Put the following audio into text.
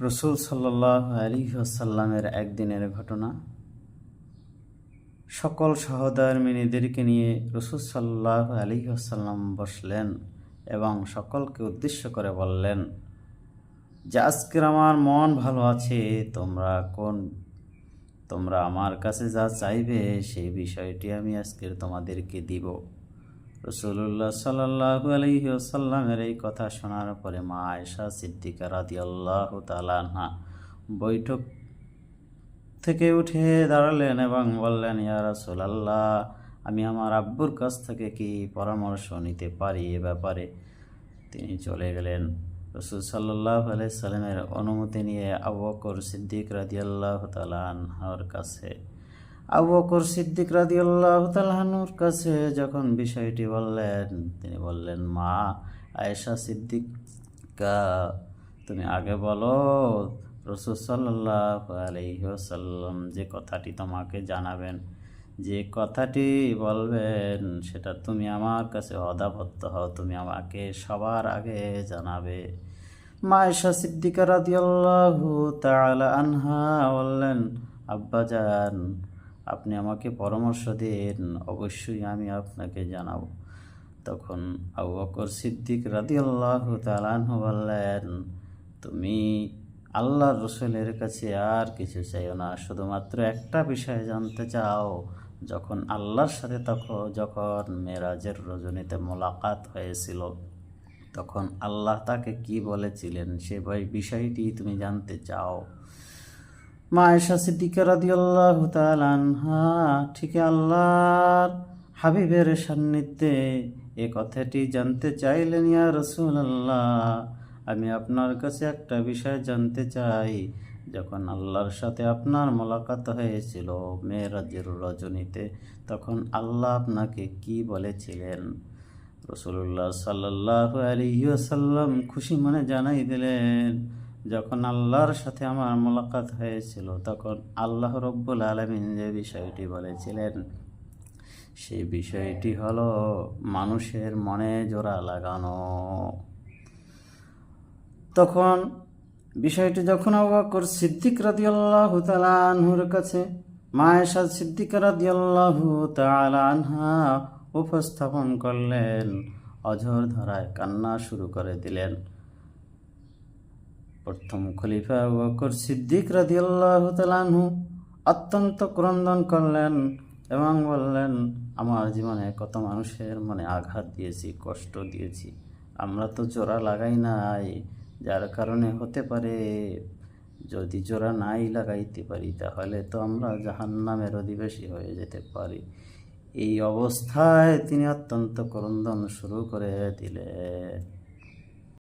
রসুল সাল্লাল্লাহু আলাইহি ওয়াসাল্লামের একদিনের ঘটনা। সকল সহধর্মিণীদেরকে নিয়ে রসুল সাল্লাল্লাহু আলাইহি ওয়াসাল্লাম বসলেন এবং সকলকে উদ্দেশ্য করে বললেন যে আজকের আমার মন ভালো আছে, তোমরা আমার কাছে যা চাইবে সেই বিষয়টি আমি আজকের তোমাদেরকে দিব। রাসূলুল্লাহ সাল্লাল্লাহু আলাইহি ওয়াসাল্লামের এই কথা শোনার পরে মা আয়েশা সিদ্দিকা রাদিয়াল্লাহু তাআলা আনহা বৈঠক থেকে উঠে দাঁড়ালেন এবং বললেন, ইয়া রাসূলাল্লাহ, আমি আমার আব্বুর কাছ থেকে কি পরামর্শ নিতে পারি এ ব্যাপারে? তিনি চলে গেলেন। রাসূল সাল্লাল্লাহু আলাইহি সাল্লামের অনুমতি নিয়ে আবু বকর সিদ্দিক রাদিয়াল্লাহু তাআলা আনহুর কাছে যখন বিষয়টি বললেন, তিনি বললেন, মা আয়েশা সিদ্দিকা, তুমি আগে বলো, রাসূল সাল্লাল্লাহু আলাইহি ওয়াসাল্লাম যে কথাটি তোমাকে জানাবেন, যে কথাটি বলবেন, সেটা তুমি আমার কাছে অদাবদ্ধ হও, তুমি আমাকে সবার আগে জানাবে। মা আয়েশা সিদ্দিকা রাদিয়াল্লাহু তাআলা আনহা বললেন, আব্বাজান, আপনি আমাকে পরামর্শ দিন, অবশ্যই আমি আপনাকে জানাবো। তখন আবু বকর সিদ্দিক রাদিয়াল্লাহু তাআলা আনহু বললেন, তুমি আল্লাহর রসুলের কাছে আর কিছু চাইও না, শুধুমাত্র একটা বিষয় জানতে চাও, যখন আল্লাহর সাথে যখন মেরাজের রজনীতে মোলাকাত হয়েছিল, তখন আল্লাহ তাকে কি বলেছিলেন সে বিষয়টি তুমি জানতে চাও। মা আয়েশা সিদ্দিকা রাদিয়াল্লাহু তাআলা আনহা ঠিক আল্লাহর হাবিবের সান্নিধ্যে এ কথাটি জানতে চাইলেন, ইয়া রাসূলুল্লাহ, আমি আপনার কাছে একটা বিষয় জানতে চাই, যখন আল্লাহর সাথে আপনার মোলাকাত হয়েছিল মেরাজের রজনীতে, তখন আল্লাহ আপনাকে কি বলেছিলেন? রাসূলুল্লাহ সাল্লাল্লাহু আলাইহি ওয়াসাল্লাম খুশি মনে জানাই দিলেন, যখন আল্লাহর সাথে আমার মোলাকাত হয়েছিল, তখন আল্লাহ রব্বুল আলামিন যে বিষয়টি বলেছিলেন, সেই বিষয়টি হলো মানুষের মনে জোড়া লাগানো। তখন বিষয়টি যখন আবু বকর সিদ্দিক রাদিয়াল্লাহু তাআলা আনহুর কাছে মা আয়েশা সিদ্দিকা রাদিয়াল্লাহু তাআলা আনহা উপস্থাপন করলেন, অঝোর ধারায় কান্না শুরু করে দিলেন। প্রথম খলিফা আবু বকর সিদ্দিক রাদিয়াল্লাহু তাআলা আনহু অত্যন্ত ক্রন্দন করলেন এবং বললেন, আমার জীবনে কত মানুষের মনে আঘাত দিয়েছি, কষ্ট দিয়েছি, আমরা তো জোড়া লাগাই নাই, যার কারণে হতে পারে যদি জোড়া নাই লাগাইতে পারি তাহলে তো আমরা জাহান্নামের অধিবাসী হয়ে যেতে পারি। এই অবস্থায় তিনি অত্যন্ত ক্রন্দন শুরু করে দিলেন।